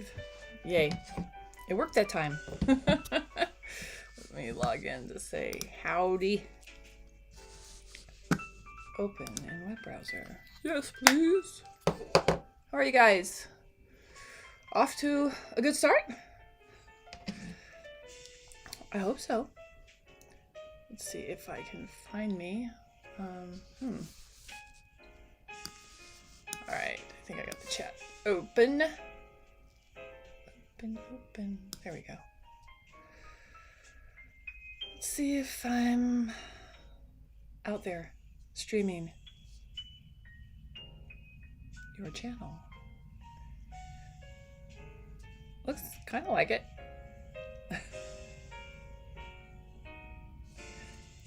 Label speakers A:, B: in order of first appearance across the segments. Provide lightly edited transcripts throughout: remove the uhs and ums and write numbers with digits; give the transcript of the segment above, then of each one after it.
A: live. Yay. It worked that time. Let me log in to say howdy. Open in web browser. Yes, please. How are you guys? Off to a good start? I hope so. Let's see if I can find me. Alright, I think I got the chat open. Open. There we go. Let's see if I'm out there streaming your channel. Looks kind of like it.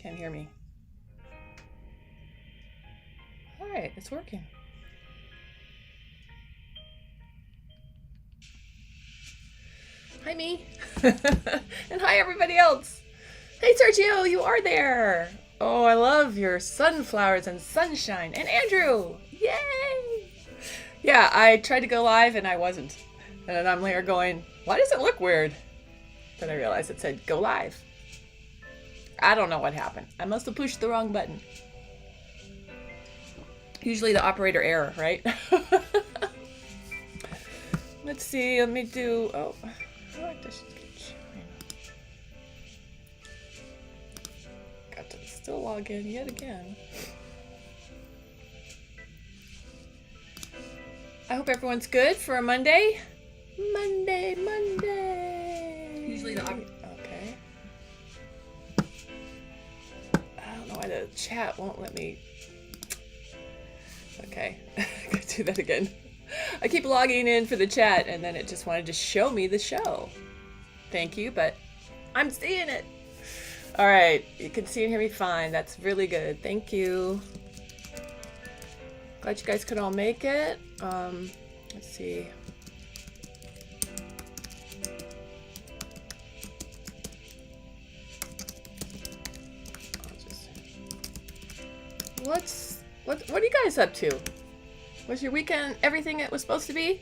A: Can't hear me. Alright, it's working. Hi, me. And hi, everybody else. Hey, Sergio, you are there. Oh, I love your sunflowers and sunshine. And Andrew. Yay. Yeah, I tried to go live and I wasn't. And I'm there going, why does it look weird? Then I realized it said go live. I don't know what happened. I must have pushed the wrong button. Usually the operator error, right? Let's see, let me do, oh, I like this. Got to still log in yet again. I hope everyone's good for a Monday. Monday. Usually the okay. I don't know why the chat won't let me. Okay, gotta do that again. I keep logging in for the chat and then it just wanted to show me the show. Thank you, but I'm seeing it. All right, you can see and hear me fine. That's really good. Thank you. Glad you guys could all make it. Let's see. What are you guys up to? Was your weekend everything it was supposed to be?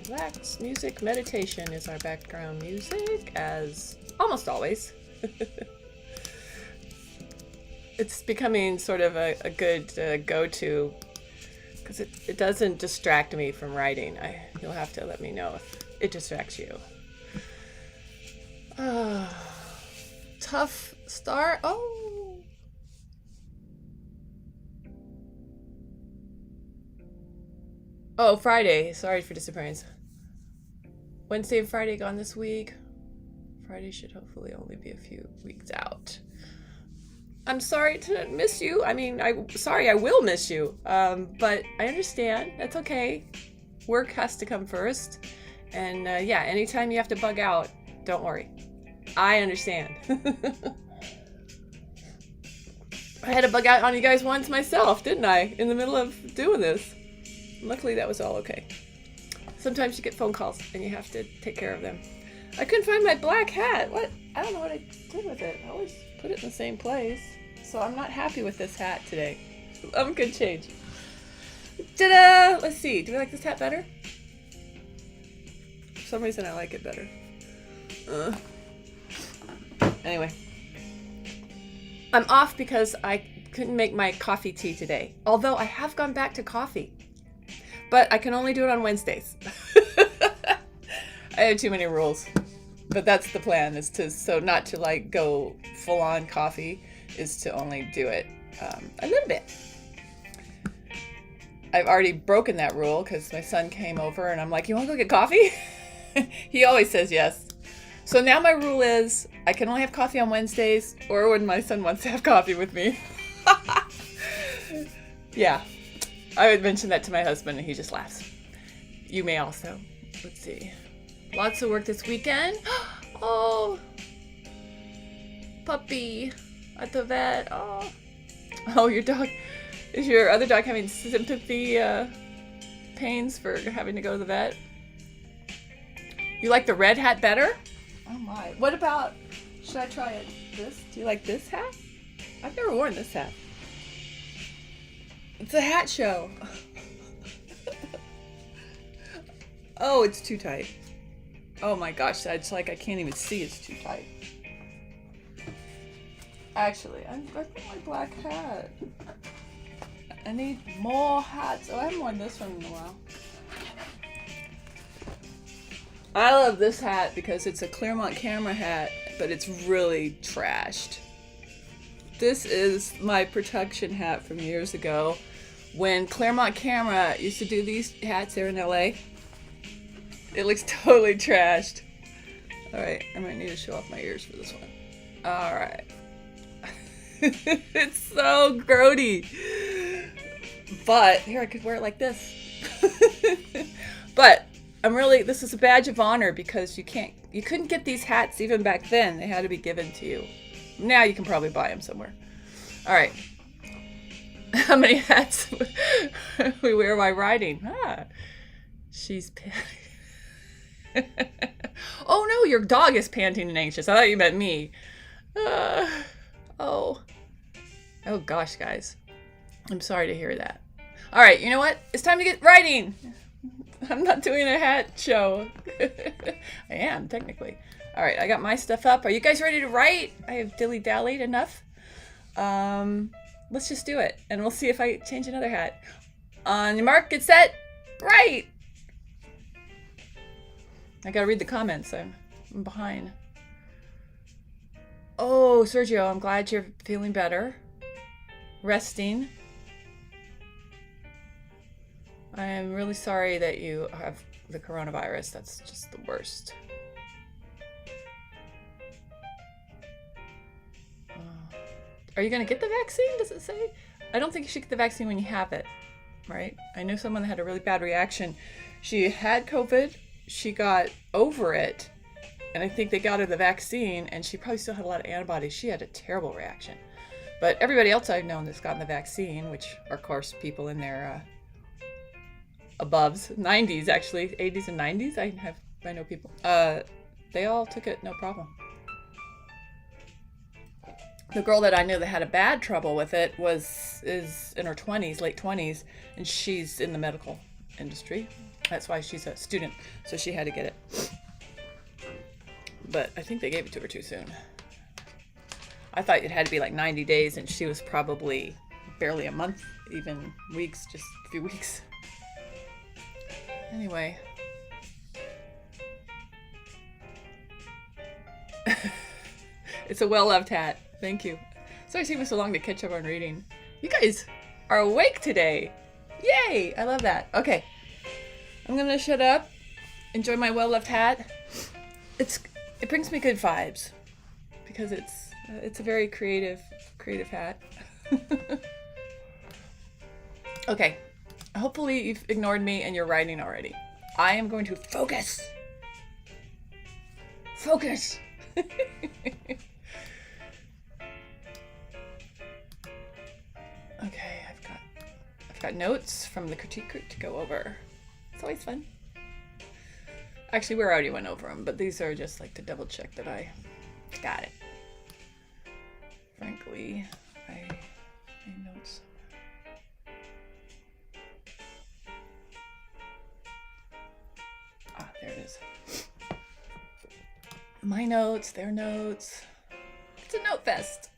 A: Relax, music, meditation is our background music, as almost always. It's becoming sort of a good go-to because it doesn't distract me from writing. You'll have to let me know if it distracts you. Tough start. Oh, Friday. Sorry for disappearance. Wednesday and Friday gone this week. Friday should hopefully only be a few weeks out. I'm sorry to miss you. I mean, I will miss you. But I understand. That's okay. Work has to come first. And yeah, anytime you have to bug out, don't worry. I understand. I had to bug out on you guys once myself, didn't I? In the middle of doing this. Luckily, that was all okay. Sometimes you get phone calls and you have to take care of them. I couldn't find my black hat. What? I don't know what I did with it. I always put it in the same place. So I'm not happy with this hat today. I'm gonna change. Ta-da! Let's see. Do we like this hat better? For some reason, I like it better. Anyway. I'm off because I couldn't make my coffee tea today. Although I have gone back to coffee. But I can only do it on Wednesdays. I have too many rules. But that's the plan, is to, so not to like go full on coffee, is to only do it a little bit. I've already broken that rule because my son came over and I'm like, you want to go get coffee? He always says yes. So now my rule is I can only have coffee on Wednesdays or when my son wants to have coffee with me. Yeah, I would mention that to my husband and he just laughs. You may also. Let's see. Lots of work this weekend. Oh, puppy at the vet. Oh, your dog. Is your other dog having sympathy pains for having to go to the vet? You like the red hat better? Oh my. What about, should I try it? This? Do you like this hat? I've never worn this hat. It's a hat show. Oh, it's too tight. Oh my gosh, it's like I can't even see. It's too tight. Actually, I've got my black hat. I need more hats. Oh, I haven't worn this one in a while. I love this hat because it's a Claremont camera hat, but it's really trashed. This is my protection hat from years ago when Claremont Camera used to do these hats there in LA. It looks totally trashed. Alright, I might need to show off my ears for this one. Alright. It's so grody. But, here, I could wear it like this. But, this is a badge of honor because you couldn't get these hats even back then. They had to be given to you. Now you can probably buy them somewhere. Alright. How many hats we wear while riding? She's panting. Oh no, your dog is panting and anxious. I thought you meant me. Oh gosh, guys. I'm sorry to hear that. Alright, you know what? It's time to get riding. I'm not doing a hat show. I am, technically. Alright, I got my stuff up. Are you guys ready to write? I have dilly-dallied enough. Let's just do it. And we'll see if I change another hat. On your mark, get set, write! I gotta read the comments. I'm behind. Oh, Sergio, I'm glad you're feeling better. Resting. I am really sorry that you have the coronavirus. That's just the worst. Are you going to get the vaccine? Does it say? I don't think you should get the vaccine when you have it, right? I know someone that had a really bad reaction. She had COVID. She got over it. And I think they got her the vaccine, and she probably still had a lot of antibodies. She had a terrible reaction. But everybody else I've known that's gotten the vaccine, which are, of course, people in their aboves, 90s actually, 80s and 90s, I know people. They all took it, no problem. The girl that I knew that had a bad trouble with it is in her 20s, late 20s, and she's in the medical industry. That's why she's a student, so she had to get it. But I think they gave it to her too soon. I thought it had to be like 90 days, and she was probably barely a month, even weeks, just a few weeks. Anyway. It's a well-loved hat. Thank you. Sorry it's taking me so long to catch up on reading. You guys are awake today. Yay! I love that. Okay. I'm gonna shut up. Enjoy my well-loved hat. It brings me good vibes because it's a very creative hat. Okay. Hopefully you've ignored me and you're writing already. I am going to focus. Focus. Okay, I've got notes from the critique group to go over. It's always fun. Actually, we already went over them, but these are just like to double check that I got it. Frankly, I made notes. There it is. My notes, their notes. It's a note fest.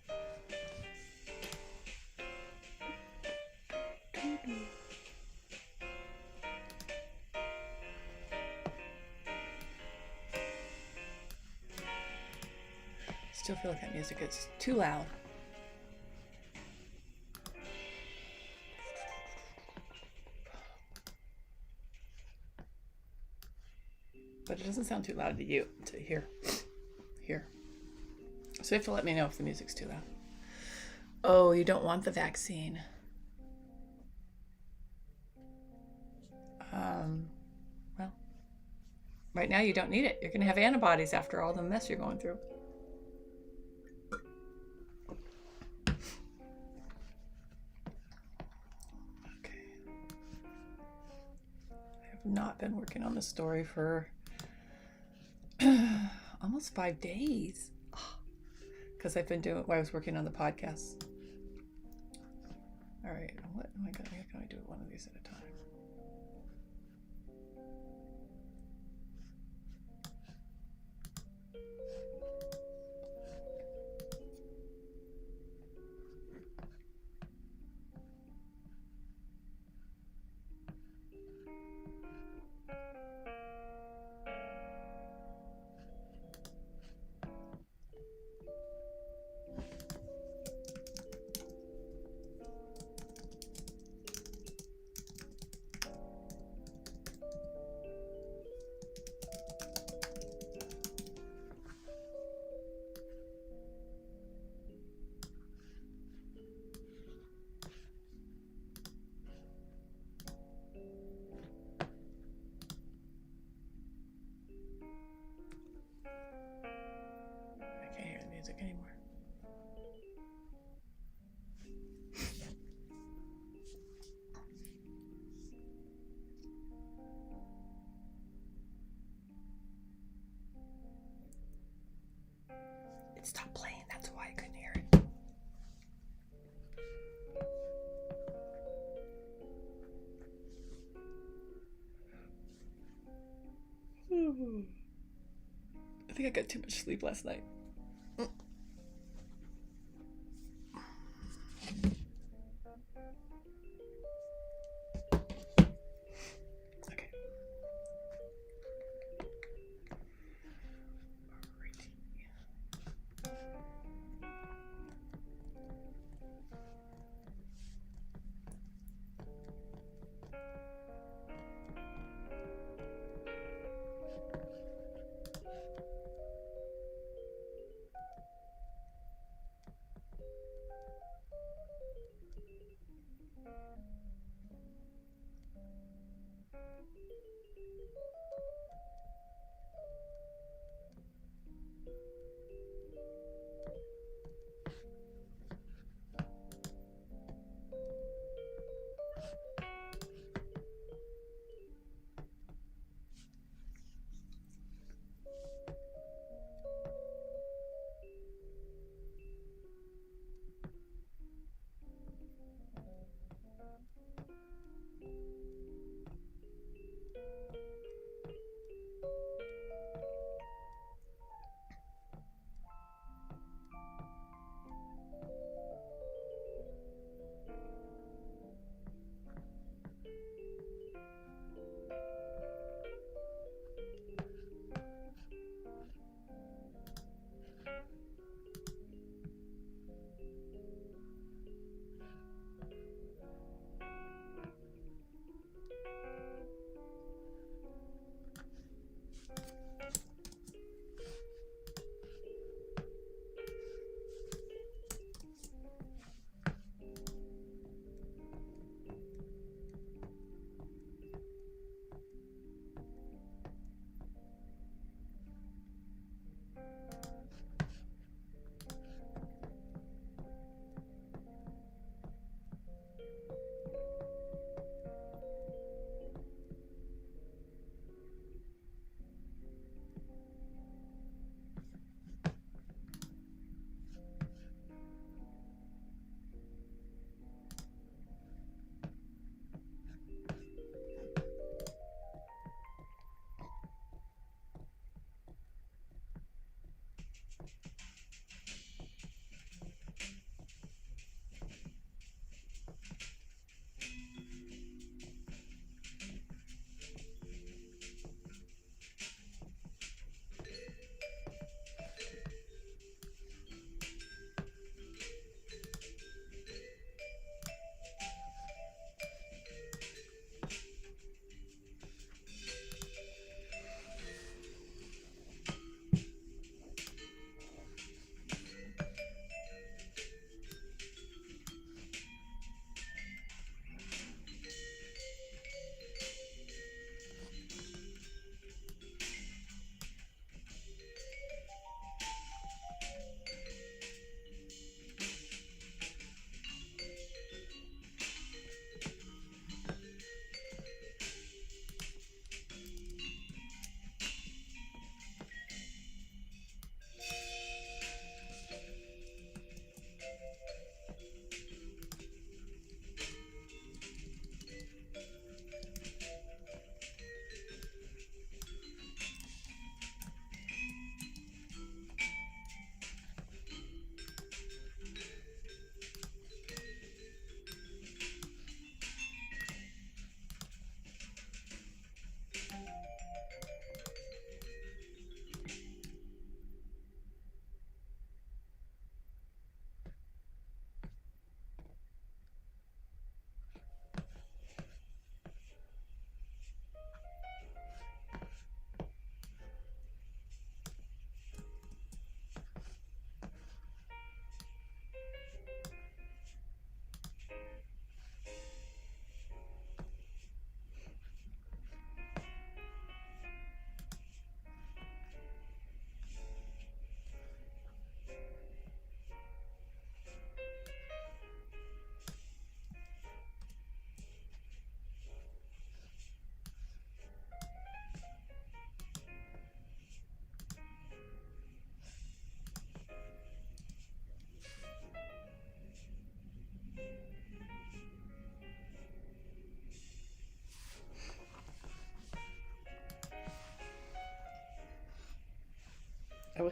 A: Still feel like that music is too loud. But it doesn't sound too loud to you, to hear. So you have to let me know if the music's too loud. Oh, you don't want the vaccine. Well, right now you don't need it. You're going to have antibodies after all the mess you're going through. Okay. I have not been working on this story for almost 5 days. Because I've been doing, I was working on the podcast. All right, what my god, I can only do it one of these at a time. I can't hear the music anymore. It stopped playing, that's why I couldn't hear it. I think I got too much sleep last night. Okay.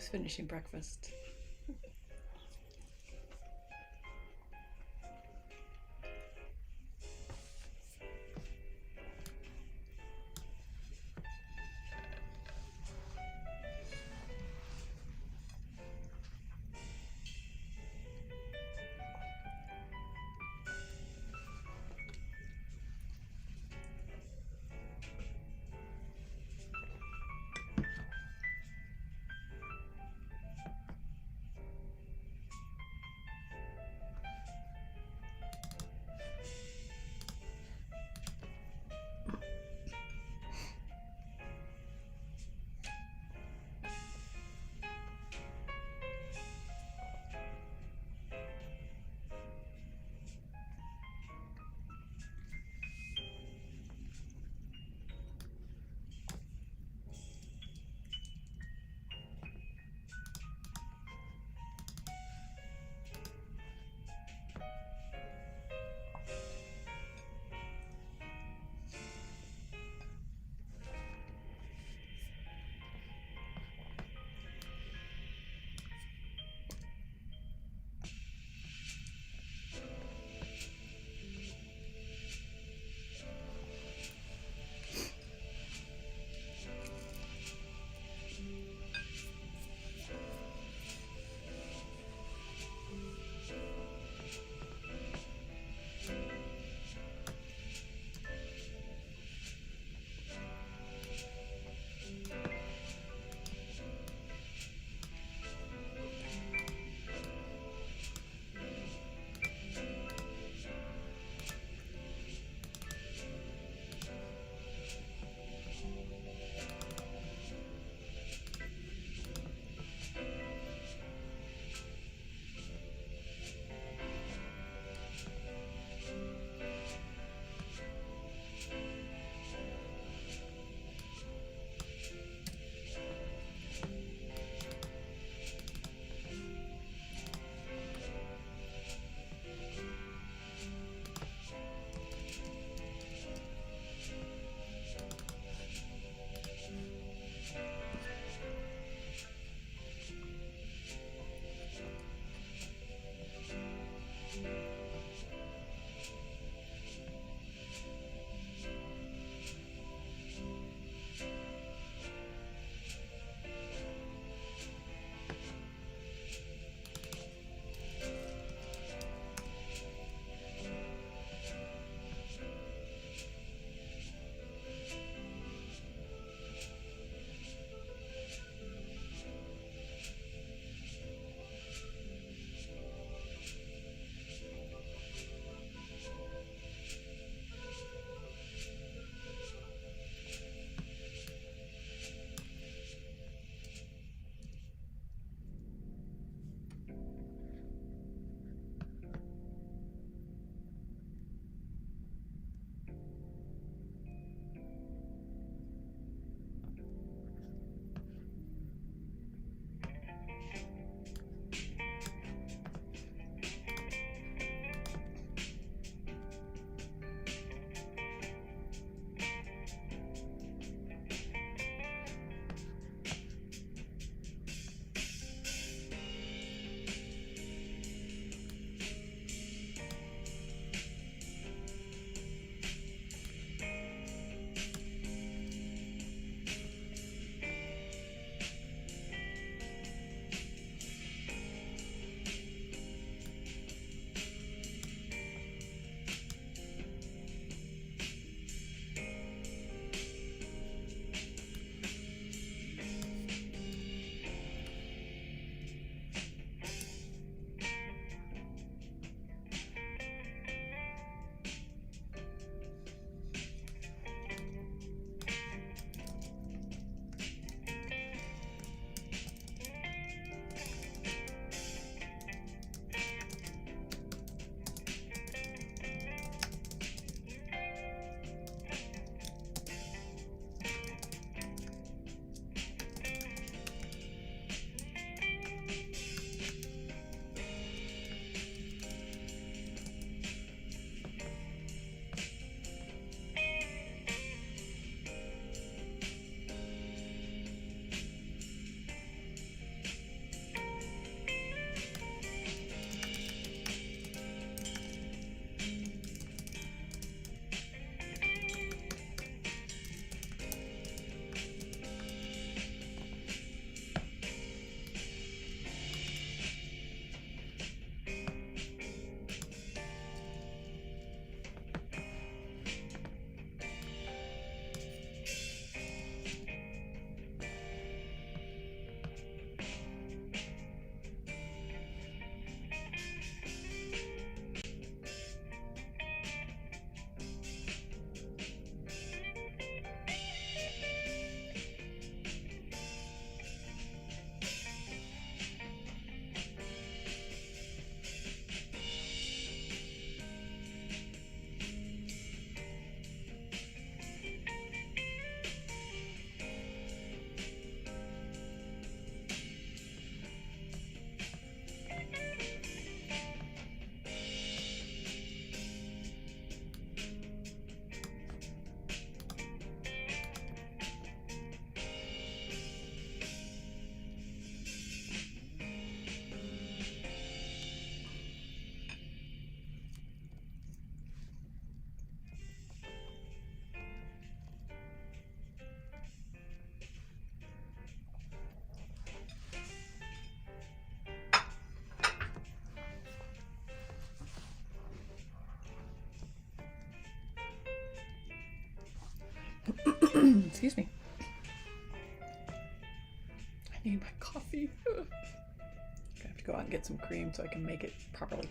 A: was finishing breakfast. Excuse me. I need my coffee. I have to go out and get some cream so I can make it properly.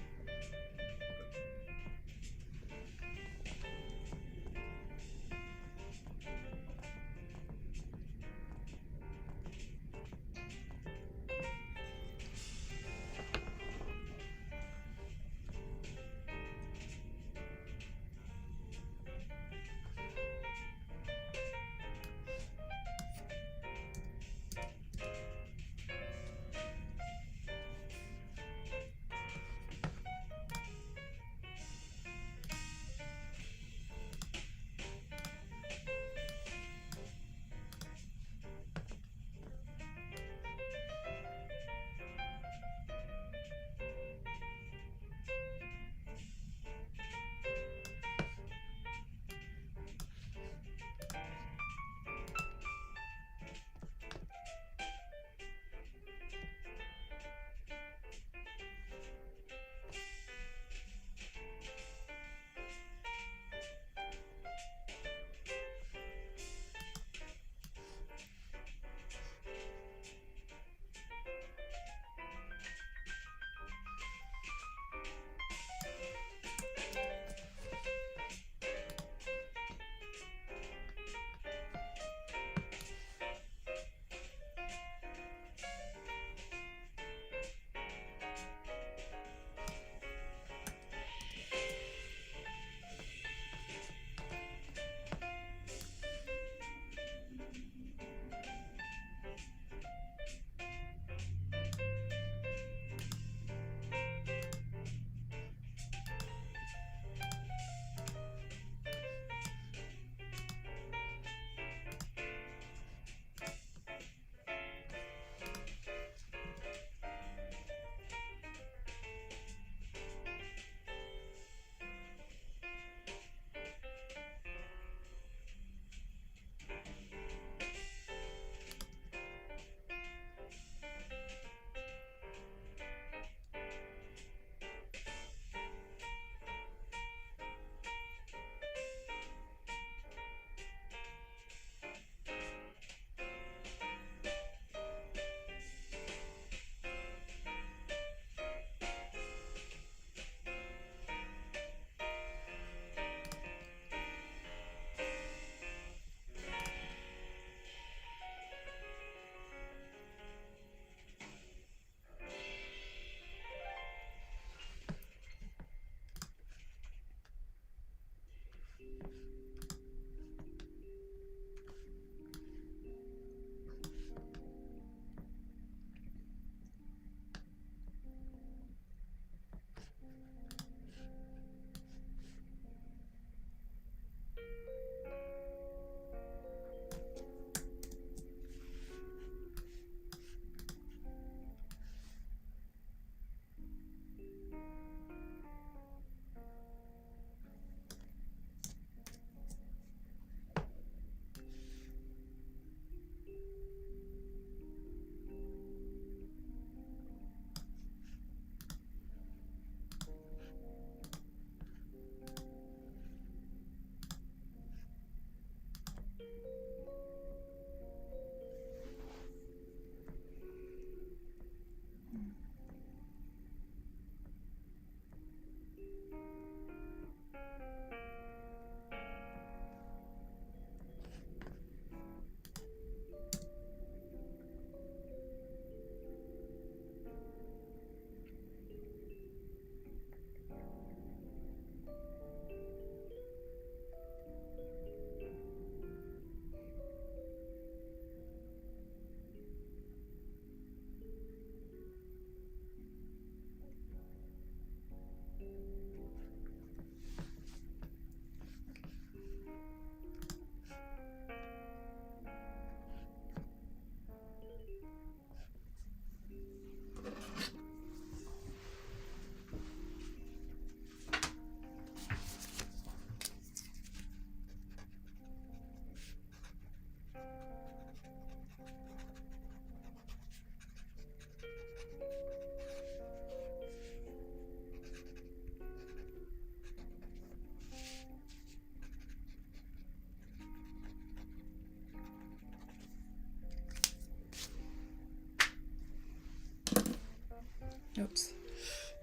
A: Oops.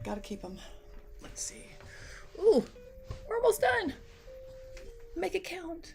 A: Gotta keep them. Let's see. Ooh, we're almost done. Make it count.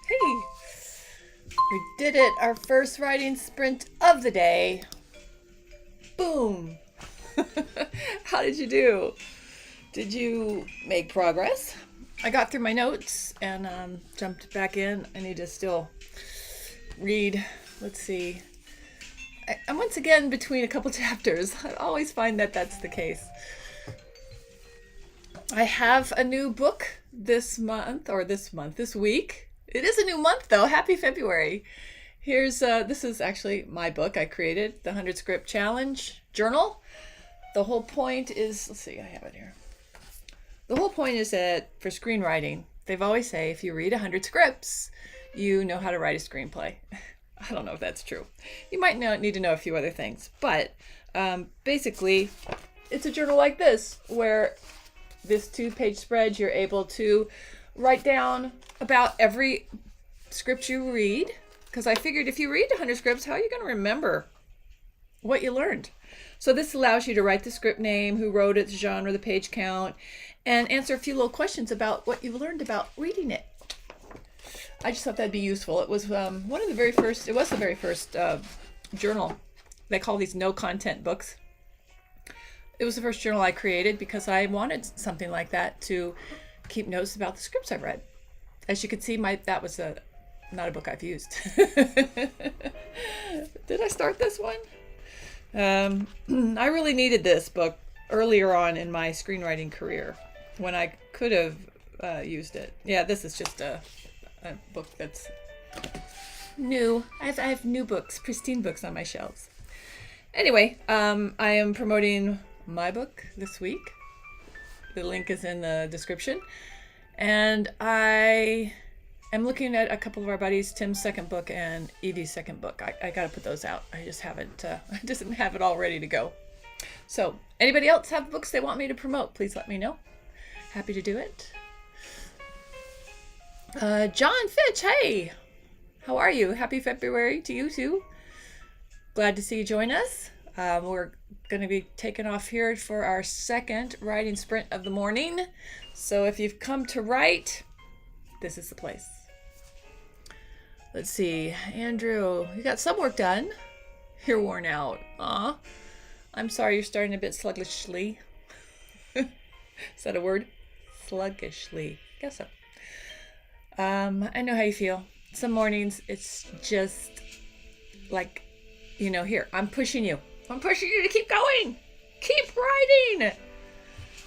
A: Hey, we did it. Our first writing sprint of the day. Boom. How did you do? Did you make progress? I got through my notes and jumped back in. I need to still read. Let's see. I'm once again between a couple chapters. I always find that that's the case. I have a new book this week. It is a new month though. Happy February. Here's this is actually my book I created, the 100 Script Challenge Journal. The whole point is, let's see, I have it here. The whole point is that for screenwriting, they've always say if you read 100 scripts, you know how to write a screenplay. I don't know if that's true. You might need to know a few other things, but basically, it's a journal like this where this 2-page spread, you're able to write down about every script you read. Because I figured if you read 100 scripts, how are you going to remember what you learned? So this allows you to write the script name, who wrote it, the genre, the page count, and answer a few little questions about what you learned about reading it. I just thought that'd be useful. It was the very first journal. They call these no content books. It was the first journal I created because I wanted something like that to keep notes about the scripts I read. As you can see, that was not a book I've used. Did I start this one? I really needed this book earlier on in my screenwriting career when I could have used it. Yeah, this is just a book that's new. I have new books, pristine books on my shelves. Anyway, I am promoting my book this week. The link is in the description. And I am looking at a couple of our buddies, Tim's second book and Evie's second book. I got to put those out. I just haven't, I just didn't have it all ready to go. So anybody else have books they want me to promote, please let me know. Happy to do it. John Fitch, hey, how are you? Happy February to you too. Glad to see you join us. We're going to be taking off here for our second writing sprint of the morning. So if you've come to write, this is the place. Let's see, Andrew, you got some work done. You're worn out. Aw, I'm sorry you're starting a bit sluggishly. Is that a word? Sluggishly. Guess so. I know how you feel. Some mornings it's just like, you know, here, I'm pushing you. I'm pushing you to keep going. Keep writing.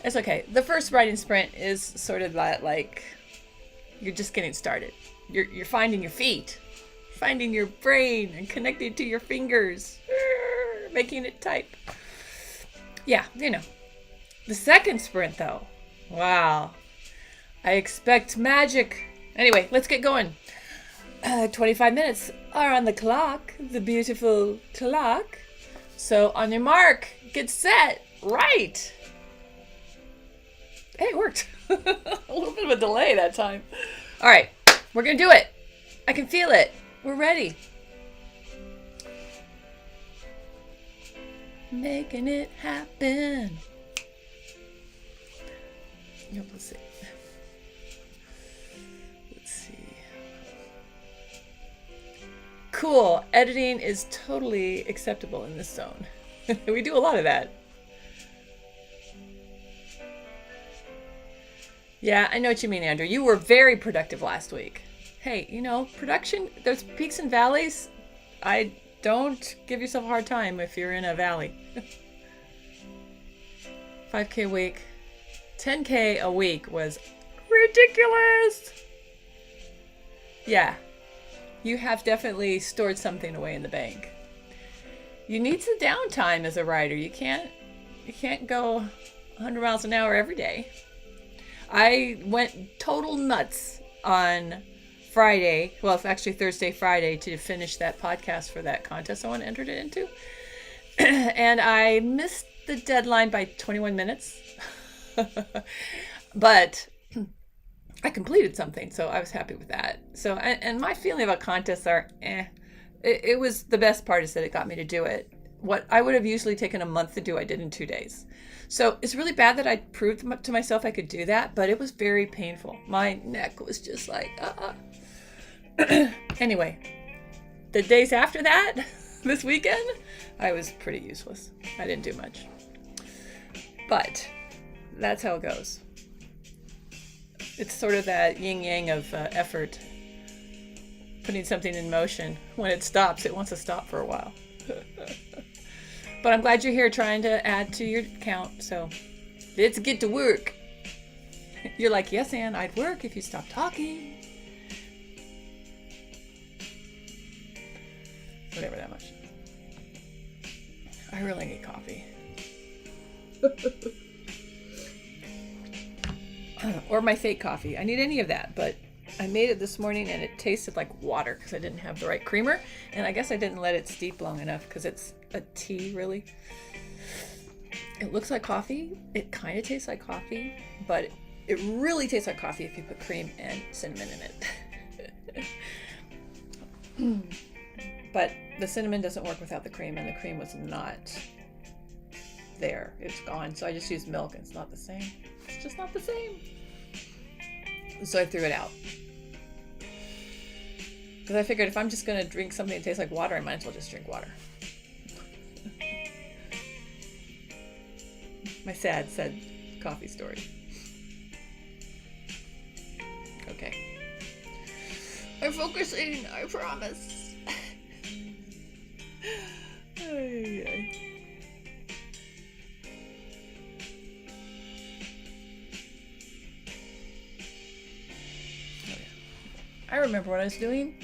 A: It's okay. The first writing sprint is sort of that, like, you're just getting started. You're finding your feet, finding your brain and connecting to your fingers, making it type. Yeah, you know. The second sprint though, wow. I expect magic. Anyway, let's get going. 25 minutes are on the clock, the beautiful clock. So on your mark, get set, write. Hey, it worked. A little bit of a delay that time. All right, we're going to do it. I can feel it. We're ready. Making it happen. Yep, let's see. Cool. Editing is totally acceptable in this zone. We do a lot of that. Yeah, I know what you mean, Andrew. You were very productive last week. Hey, you know, production, there's peaks and valleys. Don't give yourself a hard time if you're in a valley. 5K a week. 10K a week was ridiculous. Yeah. You have definitely stored something away in the bank. You need some downtime as a writer. You can't go 100 miles an hour every day. I went total nuts on Friday. Well, it's actually Thursday, Friday to finish that podcast for that contest I entered it into. And I missed the deadline by 21 minutes. But I completed something, so I was happy with that. So, and my feeling about contests are, it was the best part is that it got me to do it. What I would have usually taken a month to do, I did in 2 days. So it's really bad that I proved to myself I could do that, but it was very painful. My neck was just like, Anyway, the days after that, this weekend, I was pretty useless. I didn't do much. But that's how it goes. It's sort of that yin-yang of effort, putting something in motion. When it stops, it wants to stop for a while. But I'm glad you're here trying to add to your count, so let's get to work. You're like, yes, Ann, I'd work if you stopped talking. Whatever that much. I really need coffee. Or my fake coffee. I need any of that, but I made it this morning and it tasted like water because I didn't have the right creamer, and I guess I didn't let it steep long enough because it's a tea, really. It looks like coffee. It kind of tastes like coffee, but it really tastes like coffee if you put cream and cinnamon in it. But the cinnamon doesn't work without the cream, and the cream was not there. It's gone, so I just used milk, and it's not the same. It's just not the same. So I threw it out. Because I figured if I'm just going to drink something that tastes like water, I might as well just drink water. My sad coffee story. Okay. I'm focusing, I promise. Ay, ay. I remember what I was doing.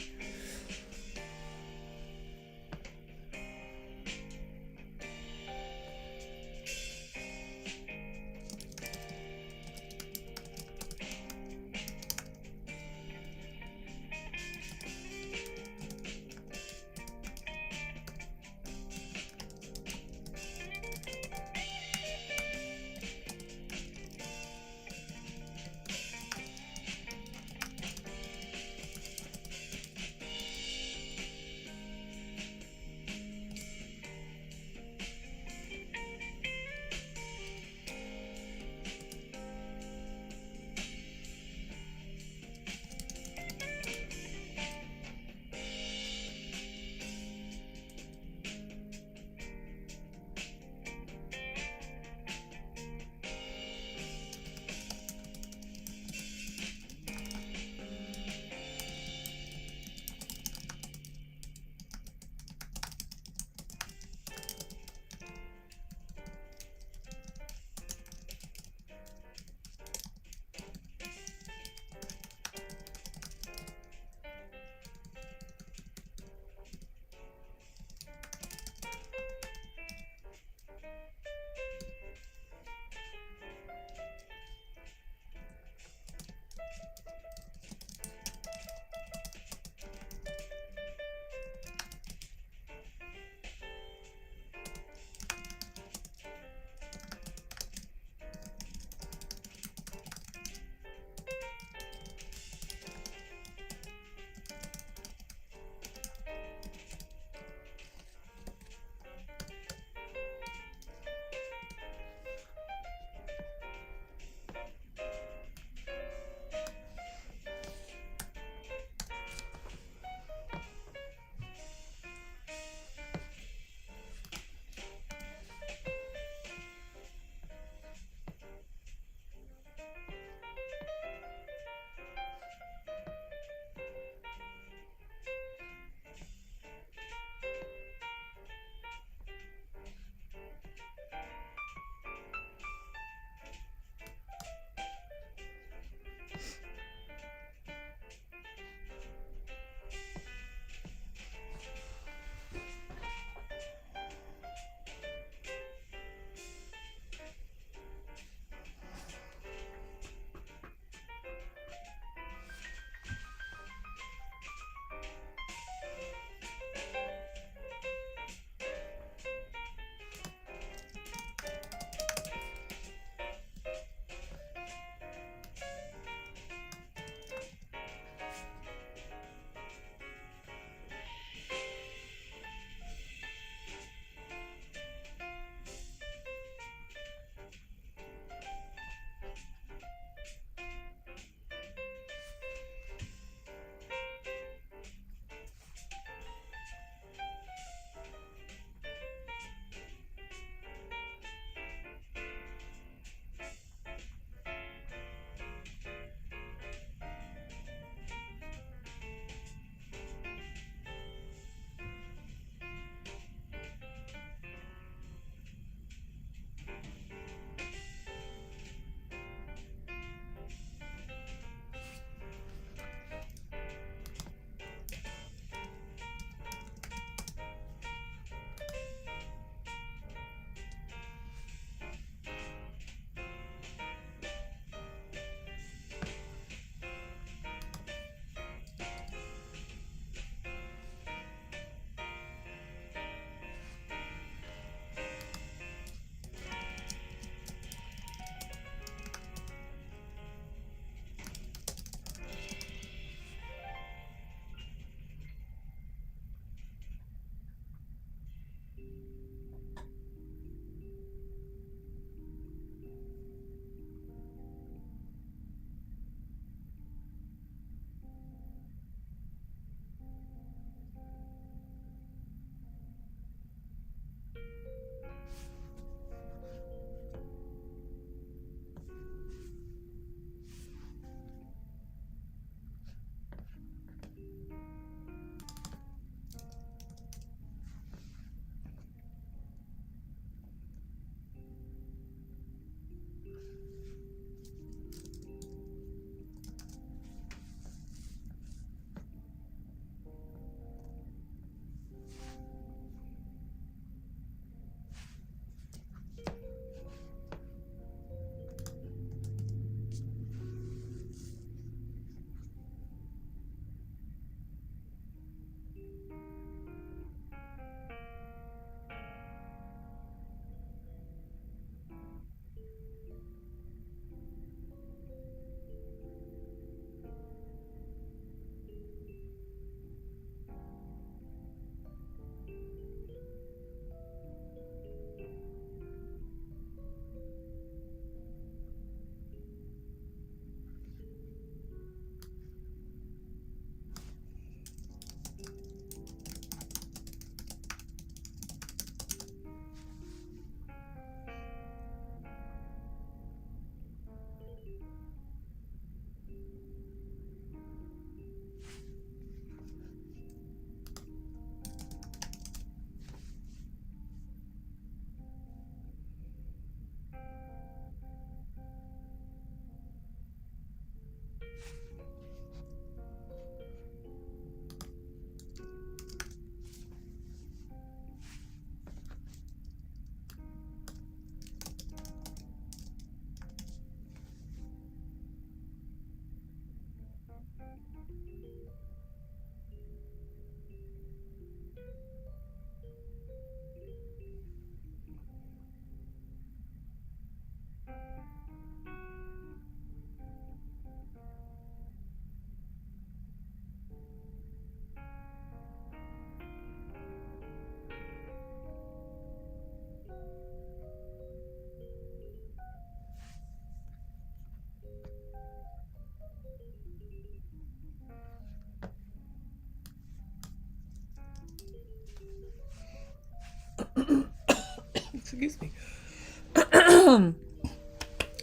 A: Excuse me.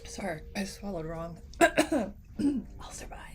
A: Sorry, I swallowed wrong. I'll survive.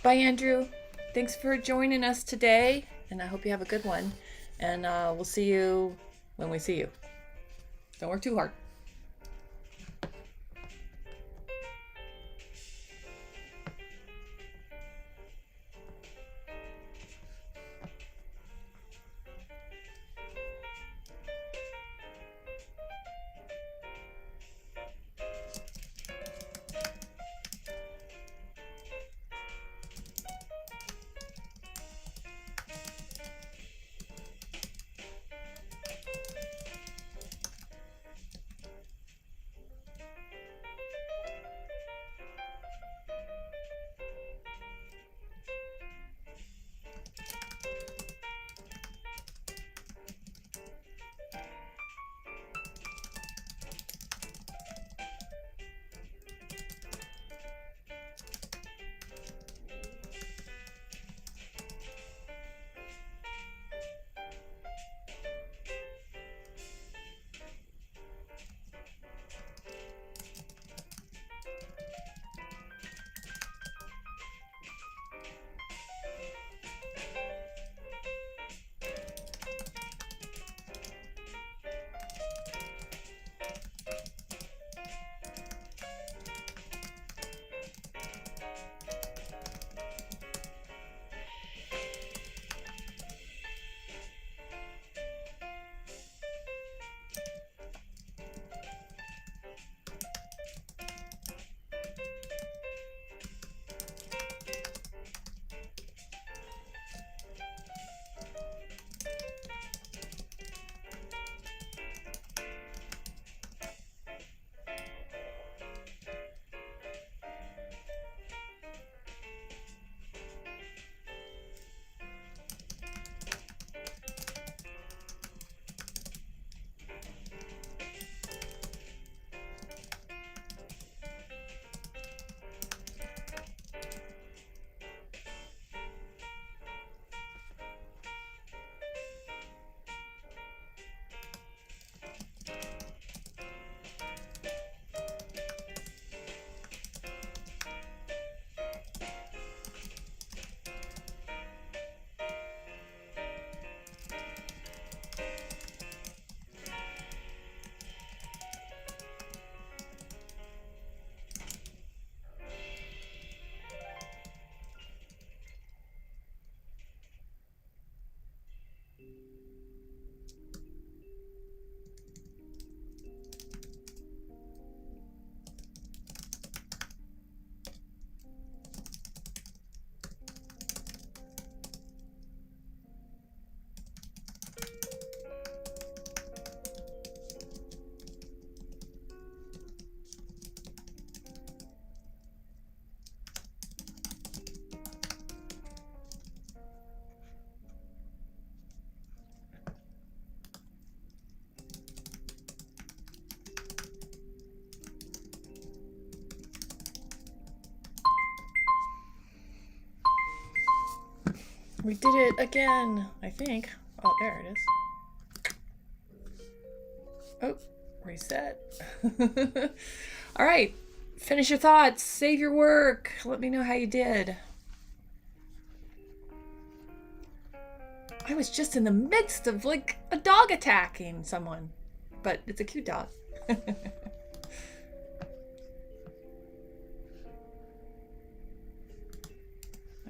A: Bye, Andrew. Thanks for joining us today, and I hope you have a good one. And we'll see you when we see you. Don't work too hard. We did it again, I think. Oh, there it is. Oh, reset. All right, finish your thoughts, save your work. Let me know how you did. I was just in the midst of like a dog attacking someone, but it's a cute dog.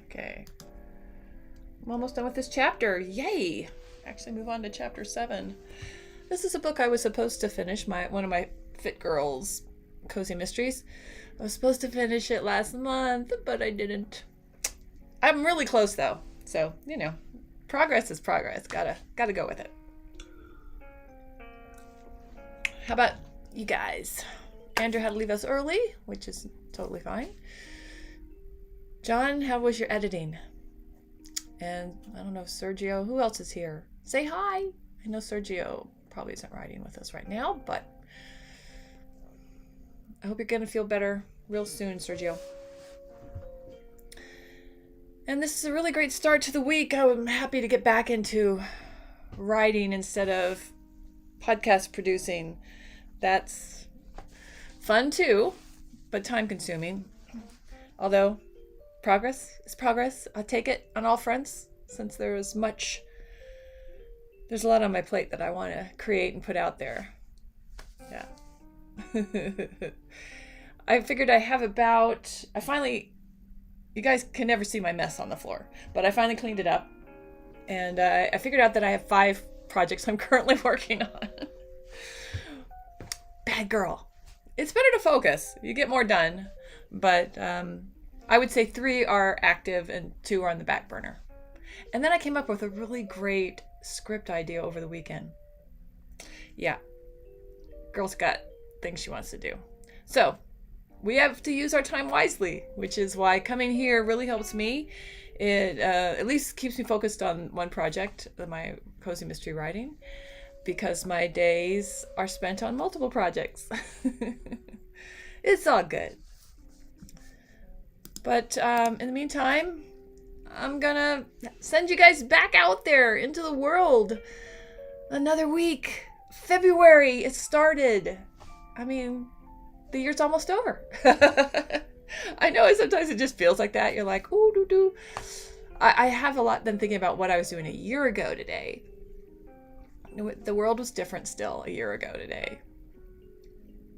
A: Okay. I'm almost done with this chapter. Yay! Actually, move on to chapter 7. This is a book I was supposed to finish. One of my Fit Girls Cozy Mysteries. I was supposed to finish it last month, but I didn't. I'm really close though, so you know, progress is progress. Gotta go with it. How about you guys? Andrew had to leave us early, which is totally fine. John, how was your editing? And I don't know, Sergio, who else is here? Say hi. I know Sergio probably isn't writing with us right now, but I hope you're going to feel better real soon, Sergio. And this is a really great start to the week. I'm happy to get back into writing instead of podcast producing. That's fun too, but time consuming. Although progress is progress. I'll take it on all fronts since there's a lot on my plate that I want to create and put out there. Yeah. I figured you guys can never see my mess on the floor, but I finally cleaned it up. And I figured out that I have 5 projects I'm currently working on. Bad girl. It's better to focus. You get more done. But I would say 3 are active and 2 are on the back burner. And then I came up with a really great script idea over the weekend. Yeah. Girl's got things she wants to do. So we have to use our time wisely, which is why coming here really helps me. It at least keeps me focused on one project, my cozy mystery writing, because my days are spent on multiple projects. It's all good. But in the meantime, I'm gonna send you guys back out there into the world. Another week. February, it started. I mean, the year's almost over. I know sometimes it just feels like that. You're like, ooh, doo, doo. I have a lot been thinking about what I was doing a year ago today. The world was different still a year ago today.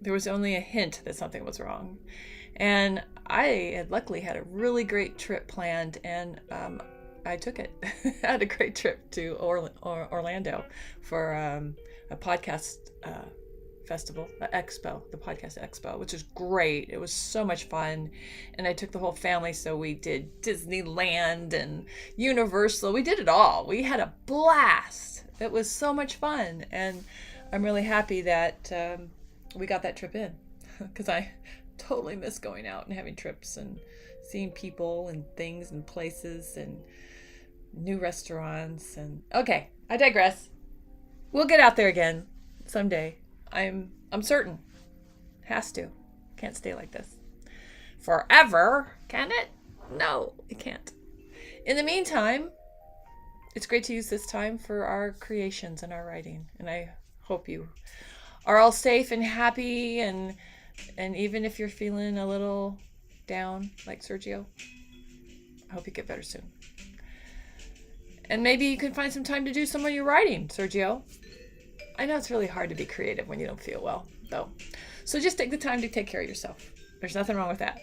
A: There was only a hint that something was wrong. And I had luckily had a really great trip planned, and I took it. I had a great trip to Orlando for a podcast festival, the podcast expo, which is great. It was so much fun. And I took the whole family, so we did Disneyland and Universal. We did it all. We had a blast. It was so much fun. And I'm really happy that we got that trip in, because I totally miss going out and having trips and seeing people and things and places and new restaurants. And okay, I digress. We'll get out there again someday. I'm certain. Has to. Can't stay like this forever, can it? No, it can't. In the meantime, it's great to use this time for our creations and our writing. And I hope you are all safe and happy, and even if you're feeling a little down like Sergio, I hope you get better soon. And maybe you can find some time to do some of your writing, Sergio. I know it's really hard to be creative when you don't feel well, though. So just take the time to take care of yourself. There's nothing wrong with that.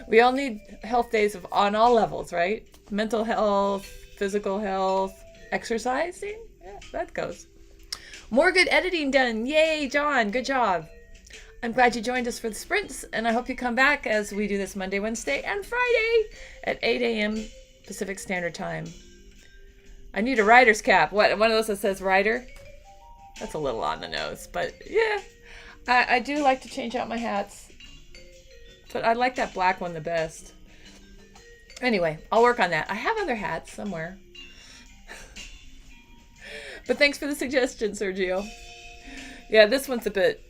A: We all need health days on all levels, right? Mental health, physical health, exercising. Yeah, that goes. More good editing done. Yay, John. Good job. I'm glad you joined us for the sprints, and I hope you come back as we do this Monday, Wednesday, and Friday at 8 a.m. Pacific Standard Time. I need a writer's cap. What? One of those that says writer? That's a little on the nose, but yeah. I do like to change out my hats, but I like that black one the best. Anyway, I'll work on that. I have other hats somewhere. But thanks for the suggestion, Sergio. Yeah, this one's a bit...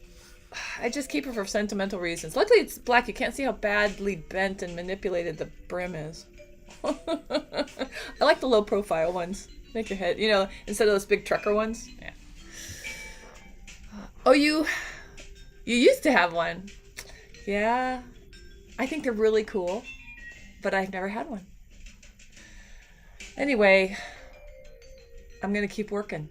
A: I just keep it for sentimental reasons. Luckily, it's black. You can't see how badly bent and manipulated the brim is. I like the low-profile ones. Make your head, instead of those big trucker ones. Yeah. Oh, you used to have one. Yeah. I think they're really cool, but I've never had one. Anyway, I'm going to keep working.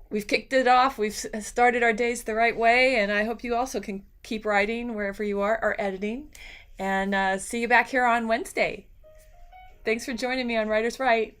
A: We've kicked it off. We've started our days the right way, and I hope you also can keep writing wherever you are, or editing. And see you back here on Wednesday. Thanks for joining me on Writer's Right.